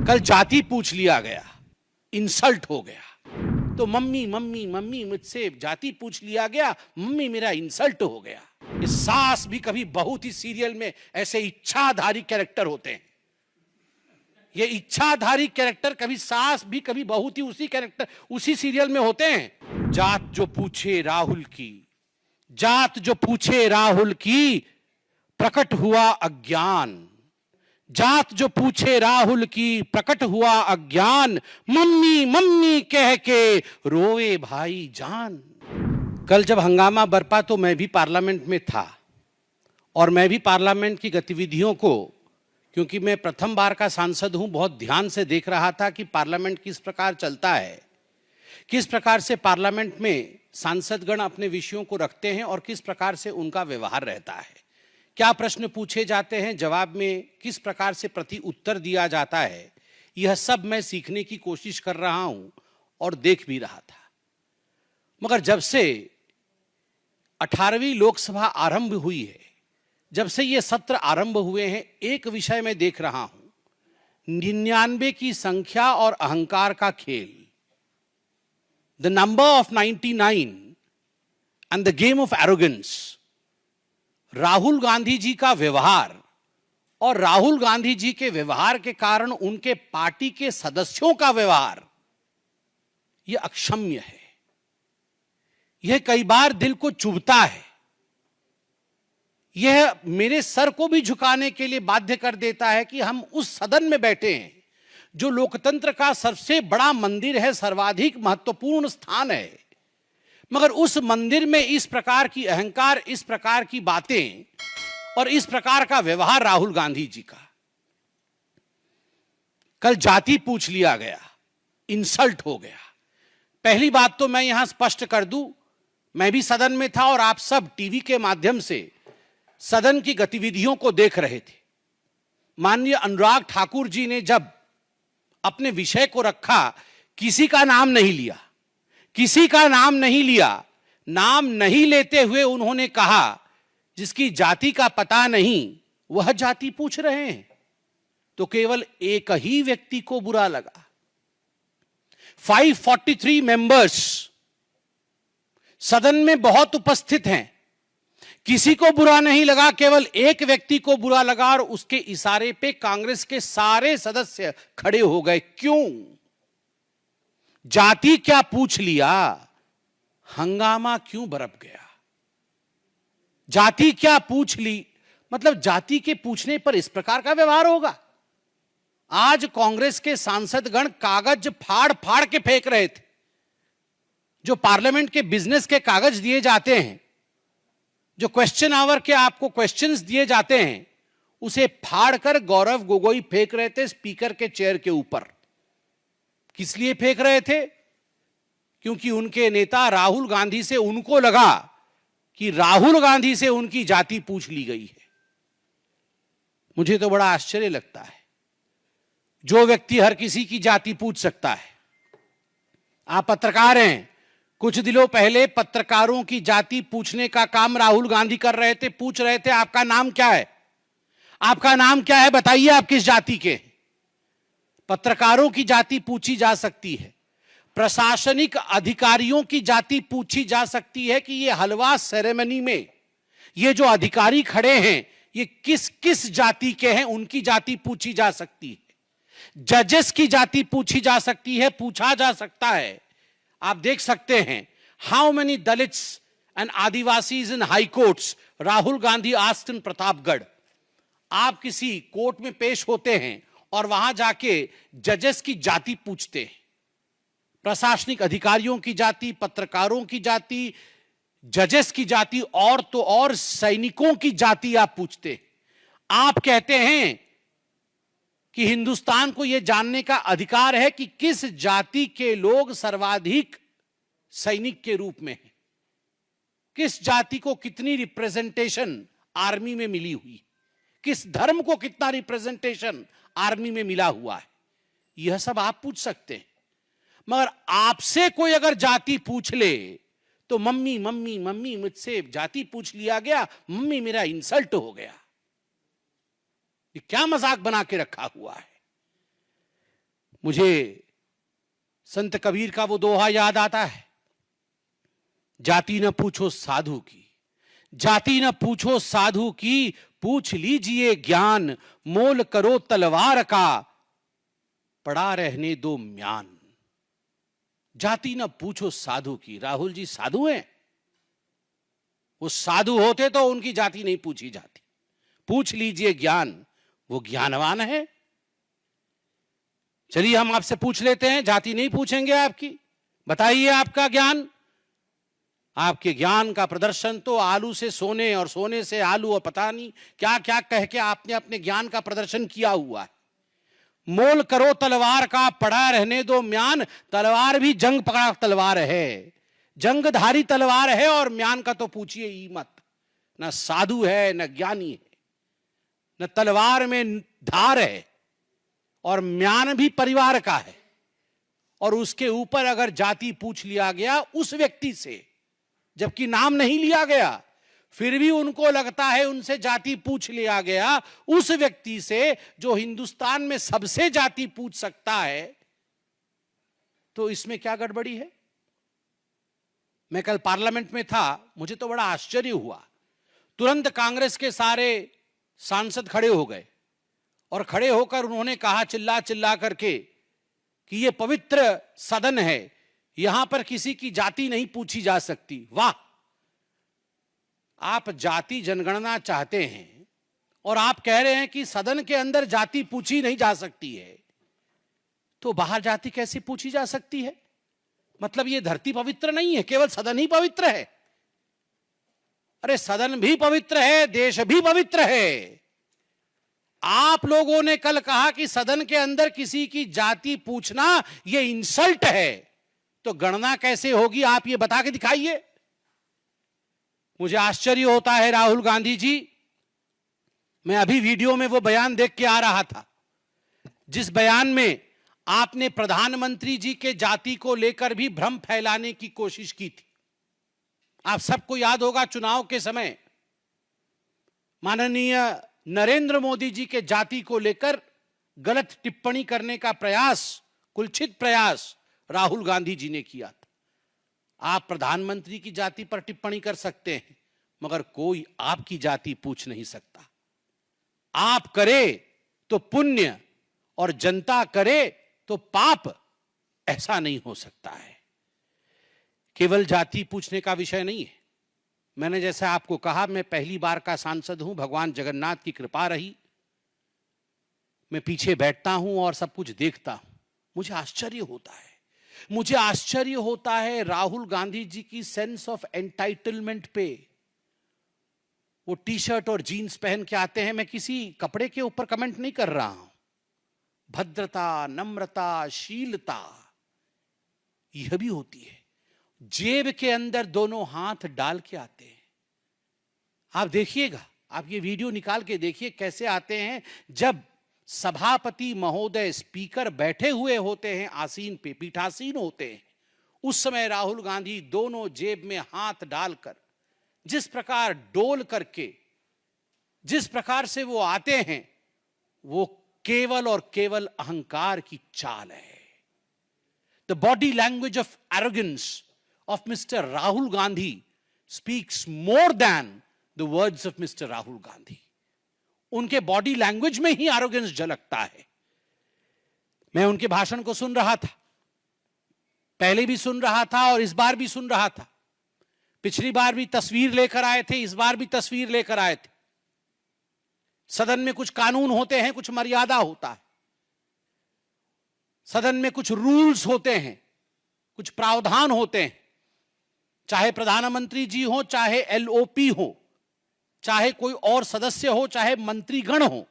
कल जाति पूछ लिया गया, इंसल्ट हो गया, तो मम्मी मम्मी मम्मी मुझसे जाति पूछ लिया गया, मम्मी मेरा इंसल्ट हो गया। ये सास भी कभी बहू थी सीरियल में ऐसे इच्छाधारी कैरेक्टर होते हैं। ये इच्छाधारी कैरेक्टर कभी सास भी कभी बहू थी उसी कैरेक्टर उसी सीरियल में होते हैं। जात जो पूछे राहुल की, जात जो पूछे राहुल की, प्रकट हुआ अज्ञान। जात जो पूछे राहुल की, प्रकट हुआ अज्ञान। मम्मी मम्मी कह के रोए भाई जान। कल जब हंगामा बरपा तो मैं भी पार्लियामेंट में था और मैं भी पार्लियामेंट की गतिविधियों को, क्योंकि मैं प्रथम बार का सांसद हूं, बहुत ध्यान से देख रहा था कि पार्लियामेंट किस प्रकार चलता है, किस प्रकार से पार्लियामेंट में सांसदगण अपने विषयों को रखते हैं और किस प्रकार से उनका व्यवहार रहता है, क्या प्रश्न पूछे जाते हैं, जवाब में किस प्रकार से प्रति उत्तर दिया जाता है। यह सब मैं सीखने की कोशिश कर रहा हूं और देख भी रहा था। मगर जब से 18वीं लोकसभा आरंभ हुई है, जब से ये सत्र आरंभ हुए हैं, एक विषय मैं देख रहा हूं, 99 की संख्या और अहंकार का खेल। The number of 99 and the game of arrogance. Rahul Gandhi ji का व्यवहार और राहुल गांधी जी के व्यवहार के कारण उनके पार्टी के सदस्यों का व्यवहार, यह अक्षम्य है। यह कई बार दिल को चुभता है। यह मेरे सर को भी झुकाने के लिए बाध्य कर देता है कि हम उस सदन में बैठे हैं जो लोकतंत्र का सबसे बड़ा मंदिर है, सर्वाधिक महत्वपूर्ण स्थान है, मगर उस मंदिर में इस प्रकार की अहंकार, इस प्रकार की बातें और इस प्रकार का व्यवहार राहुल गांधी जी का। कल जाति पूछ लिया गया, इंसल्ट हो गया। पहली बात तो मैं यहां स्पष्ट कर दूं, मैं भी सदन में था और आप सब टीवी के माध्यम से सदन की गतिविधियों को देख रहे थे। माननीय अनुराग ठाकुर जी ने जब अपने विषय को रखा, किसी का नाम नहीं लिया, किसी का नाम नहीं लिया। नाम नहीं लेते हुए उन्होंने कहा, जिसकी जाति का पता नहीं वह जाति पूछ रहे हैं। तो केवल एक ही व्यक्ति को बुरा लगा। 543 मेंबर्स सदन में बहुत उपस्थित हैं, किसी को बुरा नहीं लगा, केवल एक व्यक्ति को बुरा लगा और उसके इशारे पे कांग्रेस के सारे सदस्य खड़े हो गए। क्यों? जाति क्या पूछ लिया, हंगामा क्यों बरप गया? जाति क्या पूछ ली, मतलब जाति के पूछने पर इस प्रकार का व्यवहार होगा? आज कांग्रेस के सांसदगण कागज फाड़ फाड़ के फेंक रहे थे। जो पार्लियामेंट के बिजनेस के कागज दिए जाते हैं, जो क्वेश्चन आवर के आपको क्वेश्चंस दिए जाते हैं, उसे फाड़कर गौरव गोगोई फेंक रहे थे स्पीकर के चेयर के ऊपर। किस लिए फेंक रहे थे? क्योंकि उनके नेता राहुल गांधी से उनको लगा कि राहुल गांधी से उनकी जाति पूछ ली गई है। मुझे तो बड़ा आश्चर्य लगता है, जो व्यक्ति हर किसी की जाति पूछ सकता है। आप पत्रकार हैं, कुछ दिनों पहले पत्रकारों की जाति पूछने का काम राहुल गांधी कर रहे थे। पूछ रहे थे, आपका नाम क्या है, आपका नाम क्या है, बताइए आप किस जाति के। पत्रकारों की जाति पूछी जा सकती है, प्रशासनिक अधिकारियों की जाति पूछी जा सकती है कि ये हलवा सेरेमनी में ये जो अधिकारी खड़े हैं ये किस किस जाति के हैं, उनकी जाति पूछी जा सकती है। जजेस की जाति पूछी जा सकती है, पूछा जा सकता है। आप देख सकते हैं, how many Dalits and Adivasis in high courts Rahul Gandhi asked in Pratapgarh. आप किसी कोर्ट में पेश होते हैं और वहां जाके जजेस की जाति पूछते हैं, प्रशासनिक अधिकारियों की जाति, पत्रकारों की जाति, जजेस की जाति, और तो और सैनिकों की जाति आप पूछते हैं। आप कहते हैं कि हिंदुस्तान को यह जानने का अधिकार है कि किस जाति के लोग सर्वाधिक सैनिक के रूप में हैं, किस जाति को कितनी रिप्रेजेंटेशन आर्मी में मिली हुई, किस धर्म को कितना रिप्रेजेंटेशन आर्मी में मिला हुआ है। यह सब आप पूछ सकते हैं। मगर आपसे कोई अगर जाति पूछ ले तो मम्मी मम्मी मम्मी मुझसे जाति पूछ लिया गया, मम्मी मेरा इंसल्ट हो गया। ये क्या मजाक बना के रखा हुआ है? मुझे संत कबीर का वो दोहा याद आता है, जाति न पूछो साधु की, जाति न पूछो साधु की, पूछ लीजिए ज्ञान, मोल करो तलवार का, पड़ा रहने दो म्यान। जाति न पूछो साधु की। राहुल जी साधु हैं? वो साधु होते तो उनकी जाति नहीं पूछी जाती। पूछ लीजिए ज्ञान, वो ज्ञानवान है। चलिए हम आपसे पूछ लेते हैं, जाति नहीं पूछेंगे आपकी, बताइए आपका ज्ञान। आपके ज्ञान का प्रदर्शन तो आलू से सोने और सोने से आलू और पता नहीं क्या क्या कह के आपने अपने ज्ञान का प्रदर्शन किया हुआ है। मोल करो तलवार का, पड़ा रहने दो म्यान। तलवार भी जंग पकड़ा तलवार है, जंगधारी तलवार है, और म्यान का तो पूछिए ही मत। न साधु है, न ज्ञानी है, न तलवार में धार है, और म्यान भी परिवार का है। और उसके ऊपर अगर जाति पूछ लिया गया उस व्यक्ति से, जबकि नाम नहीं लिया गया, फिर भी उनको लगता है उनसे जाति पूछ लिया गया, उस व्यक्ति से जो हिंदुस्तान में सबसे जाति पूछ सकता है, तो इसमें क्या गड़बड़ी है? मैं कल पार्लियामेंट में था, मुझे तो बड़ा आश्चर्य हुआ। तुरंत कांग्रेस के सारे सांसद खड़े हो गए और खड़े होकर उन्होंने कहा चिल्ला चिल्ला करके कि ये पवित्र सदन है, यहां पर किसी की जाति नहीं पूछी जा सकती। वाह! आप जाति जनगणना चाहते हैं और आप कह रहे हैं कि सदन के अंदर जाति पूछी नहीं जा सकती है, तो बाहर जाति कैसे पूछी जा सकती है? मतलब ये धरती पवित्र नहीं है, केवल सदन ही पवित्र है? अरे सदन भी पवित्र है, देश भी पवित्र है। आप लोगों ने कल कहा कि सदन के अंदर किसी की जाति पूछना यह इंसल्ट है, तो गणना कैसे होगी आप ये बता के दिखाइए। मुझे आश्चर्य होता है राहुल गांधी जी, मैं अभी वीडियो में वो बयान देख के आ रहा था जिस बयान में आपने प्रधानमंत्री जी के जाति को लेकर भी भ्रम फैलाने की कोशिश की थी। आप सबको याद होगा चुनाव के समय माननीय नरेंद्र मोदी जी के जाति को लेकर गलत टिप्पणी करने का प्रयास, कुलछित प्रयास राहुल गांधी जी ने किया था। आप प्रधानमंत्री की जाति पर टिप्पणी कर सकते हैं, मगर कोई आपकी जाति पूछ नहीं सकता। आप करे तो पुण्य और जनता करे तो पाप, ऐसा नहीं हो सकता है। केवल जाति पूछने का विषय नहीं है। मैंने जैसा आपको कहा, मैं पहली बार का सांसद हूं, भगवान जगन्नाथ की कृपा रही। मैं पीछे बैठता हूं और सब कुछ देखता हूं, मुझे आश्चर्य होता है। मुझे आश्चर्य होता है राहुल गांधी जी की सेंस ऑफ एंटाइटलमेंट पे। वो टी शर्ट और जीन्स पहन के आते हैं, मैं किसी कपड़े के ऊपर कमेंट नहीं कर रहा हूं। भद्रता, नम्रता, शीलता यह भी होती है। जेब के अंदर दोनों हाथ डाल के आते हैं। आप देखिएगा, आप ये वीडियो निकाल के देखिए कैसे आते हैं। जब सभापति महोदय, स्पीकर बैठे हुए होते हैं आसीन पे, पीठासीन होते हैं, उस समय राहुल गांधी दोनों जेब में हाथ डालकर जिस प्रकार डोल करके जिस प्रकार से वो आते हैं, वो केवल और केवल अहंकार की चाल है। The body language of arrogance of Mr. Rahul Gandhi speaks more than the words of Mr. Rahul Gandhi. उनके बॉडी लैंग्वेज में ही एरोगेंस झलकता है। मैं उनके भाषण को सुन रहा था, पहले भी सुन रहा था और इस बार भी सुन रहा था। पिछली बार भी तस्वीर लेकर आए थे, इस बार भी तस्वीर लेकर आए थे। सदन में कुछ कानून होते हैं, कुछ मर्यादा होता है। सदन में कुछ रूल्स होते हैं, कुछ प्रावधान होते हैं। चाहे प्रधानमंत्री जी हो, चाहे एलओपी हो, चाहे कोई और सदस्य हो, चाहे मंत्रीगण हो,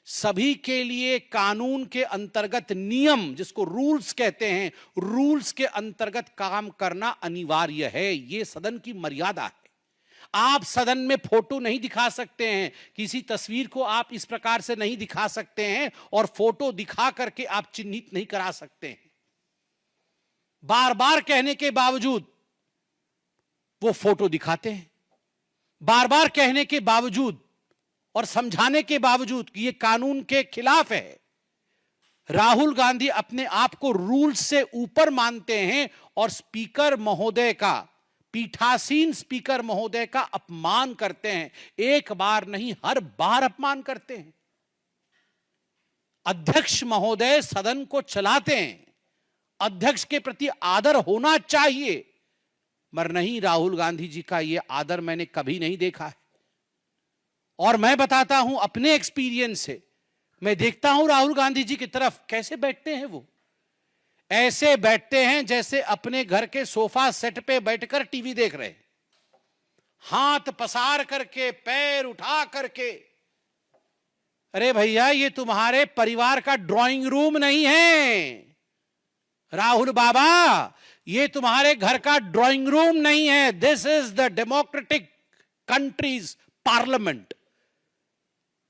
सभी के लिए कानून के अंतर्गत नियम, जिसको रूल्स कहते हैं, रूल्स के अंतर्गत काम करना अनिवार्य है। यह सदन की मर्यादा है। आप सदन में फोटो नहीं दिखा सकते हैं, किसी तस्वीर को आप इस प्रकार से नहीं दिखा सकते हैं और फोटो दिखा करके आप चिन्हित नहीं करा सकते हैं। बार बार कहने के बावजूद वो फोटो दिखाते हैं। बार बार कहने के बावजूद और समझाने के बावजूद कि ये कानून के खिलाफ है, राहुल गांधी अपने आप को रूल से ऊपर मानते हैं और स्पीकर महोदय का, पीठासीन स्पीकर महोदय का अपमान करते हैं। एक बार नहीं, हर बार अपमान करते हैं। अध्यक्ष महोदय सदन को चलाते हैं, अध्यक्ष के प्रति आदर होना चाहिए, मगर नहीं, राहुल गांधी जी का यह आदर मैंने कभी नहीं देखा है। और मैं बताता हूं अपने एक्सपीरियंस से, मैं देखता हूं राहुल गांधी जी की तरफ कैसे बैठते हैं। वो ऐसे बैठते हैं जैसे अपने घर के सोफा सेट पे बैठकर टीवी देख रहे हैं, हाथ पसार करके, पैर उठा करके। अरे भैया, ये तुम्हारे परिवार का ड्राइंग रूम नहीं है राहुल बाबा, ये तुम्हारे घर का ड्राइंग रूम नहीं है। This is the democratic countries parliament,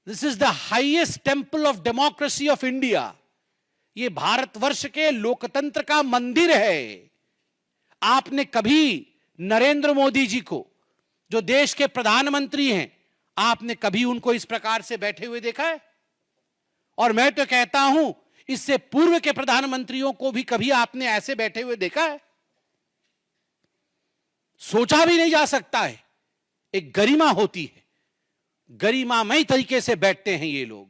this is the highest temple of democracy of India. ये भारतवर्ष के लोकतंत्र का मंदिर है। आपने कभी नरेंद्र मोदी जी को, जो देश के प्रधानमंत्री हैं, आपने कभी उनको इस प्रकार से बैठे हुए देखा है? और मैं तो कहता हूं, इससे पूर्व के प्रधानमंत्रियों को भी कभी आपने ऐसे बैठे हुए देखा है? सोचा भी नहीं जा सकता है। एक गरिमा होती है, गरिमामय तरीके से बैठते हैं ये लोग।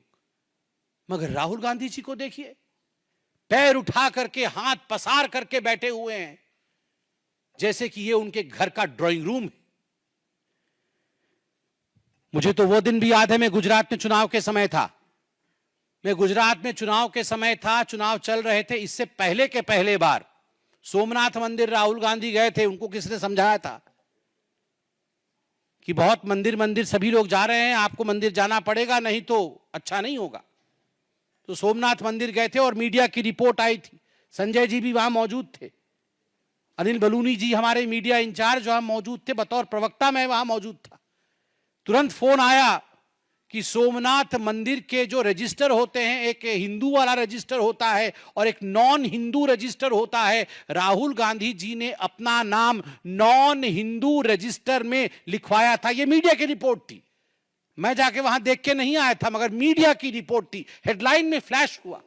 मगर राहुल गांधी जी को देखिए, पैर उठा करके, हाथ पसार करके बैठे हुए हैं, जैसे कि ये उनके घर का ड्राइंग रूम है। मुझे तो वो दिन भी याद है, मैं गुजरात में चुनाव के समय था। मैं गुजरात में चुनाव के समय था, चुनाव चल रहे थे। इससे पहले के पहले बार सोमनाथ मंदिर राहुल गांधी गए थे। उनको किसने समझाया था कि बहुत मंदिर सभी लोग जा रहे हैं, आपको मंदिर जाना पड़ेगा, नहीं तो अच्छा नहीं होगा। तो सोमनाथ मंदिर गए थे और मीडिया की रिपोर्ट आई थी। संजय जी भी वहां मौजूद थे, अनिल बलूनी जी हमारे मीडिया इंचार्ज वहां मौजूद थे, बतौर प्रवक्ता मैं वहां मौजूद था। तुरंत फोन आया कि सोमनाथ मंदिर के जो रजिस्टर होते हैं, एक हिंदू वाला रजिस्टर होता है और एक नॉन हिंदू रजिस्टर होता है। राहुल गांधी जी ने अपना नाम नॉन हिंदू रजिस्टर में लिखवाया था। यह मीडिया की रिपोर्ट थी, मैं जाके वहां देख के नहीं आया था, मगर मीडिया की रिपोर्ट थी। हेडलाइन में फ्लैश हुआ,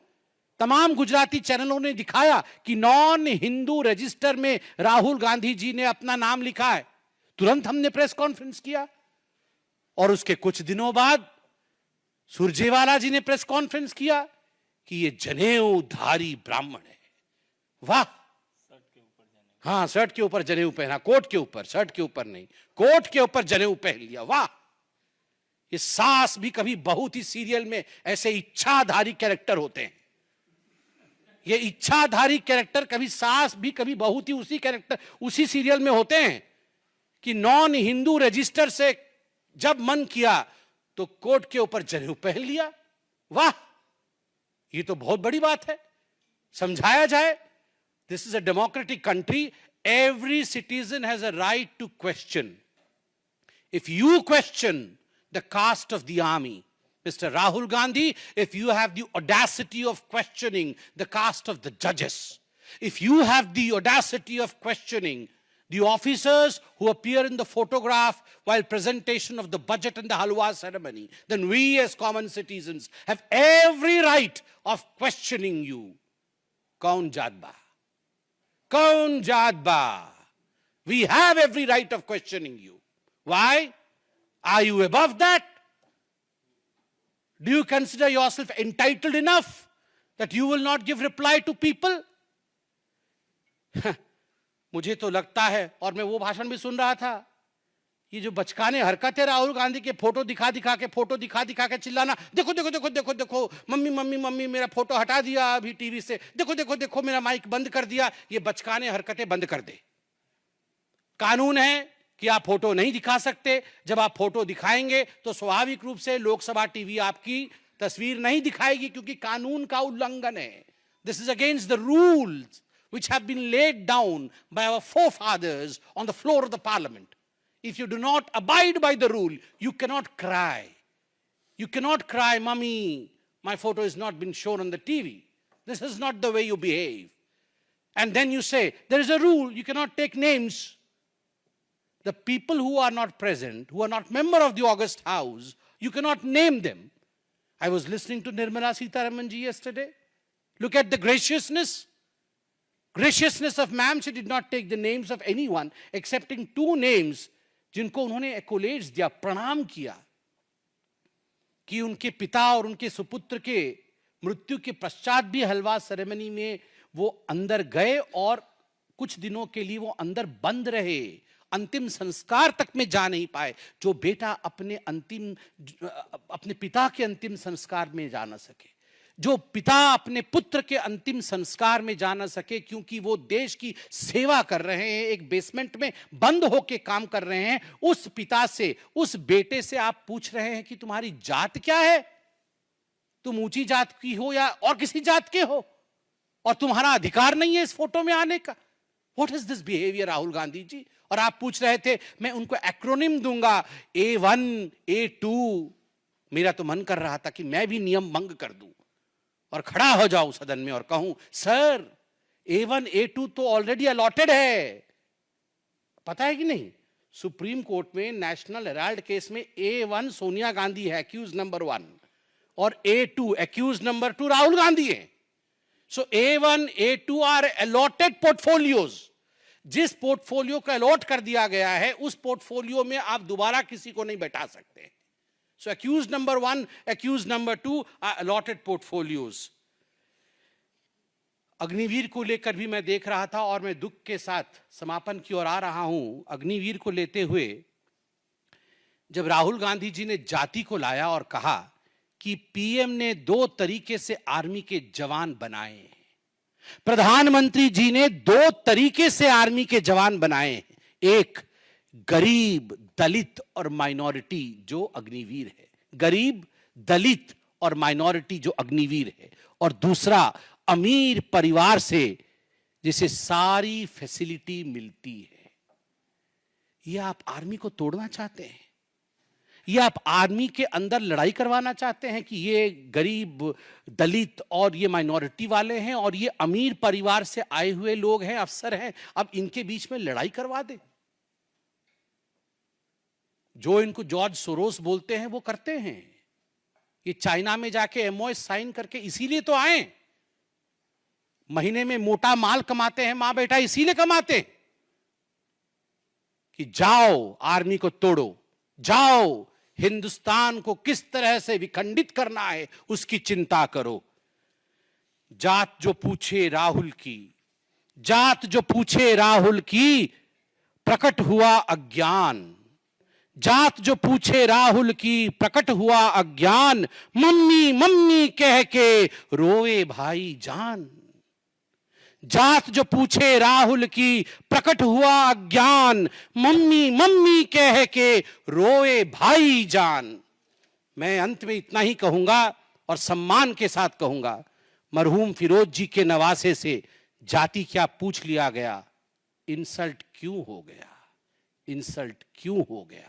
तमाम गुजराती चैनलों ने दिखाया कि नॉन हिंदू रजिस्टर में राहुल गांधी जी ने अपना नाम लिखा है। तुरंत हमने प्रेस कॉन्फ्रेंस किया और उसके कुछ दिनों बाद सुरजेवाला जी ने प्रेस कॉन्फ्रेंस किया कि ये जनेऊधारी ब्राह्मण है। वाह, हाँ, शर्ट के ऊपर जनेऊ पहना, कोट के ऊपर, शर्ट के ऊपर नहीं, कोट के ऊपर जनेऊ पहन लिया। वाह, ये सास भी कभी बहुत ही सीरियल में ऐसे इच्छाधारी कैरेक्टर होते हैं। ये इच्छाधारी कैरेक्टर कभी सास भी कभी बहुत ही उसी कैरेक्टर, उसी सीरियल में होते हैं कि नॉन हिंदू रजिस्टर से जब मन किया तो कोट के ऊपर जनेऊ पहन लिया। वाह, ये तो बहुत बड़ी बात है, समझाया जाए। This is a democratic country, every citizen has a right to question. If you question the caste of the army, Mr. Rahul Gandhi, if you have the audacity of questioning the caste of the judges, if you have the audacity of questioning the officers who appear in the photograph while presentation of the budget and the halwa ceremony, then we as common citizens have every right of questioning you. Kaun jaat ba? Kaun jaat ba? We have every right of questioning you. Why? Are you above that? Do you consider yourself entitled enough that you will not give reply to people? मुझे तो लगता है, और मैं वो भाषण भी सुन रहा था, ये जो बचकाने हरकत है राहुल गांधी के, फोटो दिखा दिखा के चिल्लाना, देखो देखो देखो देखो देखो, मम्मी मम्मी मम्मी मेरा फोटो हटा दिया अभी टीवी से, देखो देखो देखो मेरा माइक बंद कर दिया। ये बचकाने हरकतें बंद कर दे। कानून है कि आप फोटो नहीं दिखा सकते। जब आप फोटो दिखाएंगे तो स्वाभाविक रूप से लोकसभा टीवी आपकी तस्वीर नहीं दिखाएगी, क्योंकि कानून का उल्लंघन है। This is against the rules which have been laid down by our forefathers on the floor of the parliament. If you do not abide by the rule, you cannot cry. You cannot cry, "Mummy, my photo has not been shown on the TV." This is not the way you behave. And then you say, there is a rule, you cannot take names. The people who are not present, who are not member of the August House, you cannot name them. I was listening to Nirmala Sitharaman ji yesterday. Look at the graciousness of ma'am. She did not take the names of anyone excepting 2 names जिनको उन्होंने एक्कोलेड्स दिया, प्रणाम किया कि उनके पिता और उनके सुपुत्र के मृत्यु के पश्चात भी हलवा सेरेमनी में वो अंदर गए और कुछ दिनों के लिए वो अंदर बंद रहे, अंतिम संस्कार तक में जा नहीं पाए। जो बेटा अपने पिता के अंतिम संस्कार में जा ना सके, जो पिता अपने पुत्र के अंतिम संस्कार में जा ना सके, क्योंकि वो देश की सेवा कर रहे हैं, एक बेसमेंट में बंद होके काम कर रहे हैं, उस पिता से, उस बेटे से आप पूछ रहे हैं कि तुम्हारी जात क्या है, तुम ऊंची जात की हो या और किसी जात के हो, और तुम्हारा अधिकार नहीं है इस फोटो में आने का। What is this behaviour Rahul Gandhi ji? और आप पूछ रहे थे मैं उनको एक्रोनिम दूंगा, A1 A2। मेरा तो मन कर रहा था कि मैं भी नियम भंग कर दूं और खड़ा हो जाऊं सदन में और कहूं सर A1 A2 तो ऑलरेडी अलॉटेड है। पता है कि नहीं, सुप्रीम कोर्ट में नेशनल हेराल्ड केस में A1 सोनिया गांधी है, एक्यूज नंबर 1, और A2 accused number 2 Rahul Gandhi है। So A1 A2 are allotted portfolios. जिस पोर्टफोलियो को अलॉट कर दिया गया है उस पोर्टफोलियो में आप दोबारा किसी को नहीं बैठा सकते। So accused number 1, accused number 2 are allotted portfolios. Agniveer को लेकर भी मैं देख रहा था और मैं दुख के साथ समापन की ओर आ रहा हूं। अग्निवीर को लेते हुए जब राहुल गांधी जी ने जाति को लाया और कहा कि पीएम ने 2 तरीके से आर्मी के जवान बनाए, प्रधानमंत्री जी ने 2 तरीके से आर्मी के जवान बनाए, एक गरीब, दलित और माइनॉरिटी जो अग्निवीर है, गरीब, दलित और माइनॉरिटी जो अग्निवीर है, और दूसरा अमीर परिवार से जिसे सारी फैसिलिटी मिलती है। ये आप आर्मी को तोड़ना चाहते हैं? ये आप आर्मी के अंदर लड़ाई करवाना चाहते हैं कि ये गरीब, दलित और ये माइनॉरिटी वाले हैं और ये अमीर परिवार से आए हुए लोग हैं, अफसर हैं, अब इनके बीच में लड़ाई करवा दे? जो इनको जॉर्ज सोरोस बोलते हैं वो करते हैं। ये चाइना में जाके MOS साइन करके इसीलिए तो आए, महीने में मोटा माल कमाते हैं मां बेटा, इसीलिए कमाते हैं कि जाओ आर्मी को तोड़ो, जाओ हिंदुस्तान को किस तरह से विखंडित करना है उसकी चिंता करो। जात जो पूछे राहुल की, जात जो पूछे राहुल की, प्रकट हुआ अज्ञान। जात जो पूछे राहुल की, प्रकट हुआ अज्ञान। मम्मी मम्मी कह के रोए भाई जान। जात जो पूछे राहुल की, प्रकट हुआ अज्ञान। मम्मी मम्मी कह के रोए भाई जान। मैं अंत में इतना ही कहूंगा और सम्मान के साथ कहूंगा, मरहूम फिरोज जी के नवासे से जाति क्या पूछ लिया गया, इंसल्ट क्यों हो गया, इंसल्ट क्यों हो गया।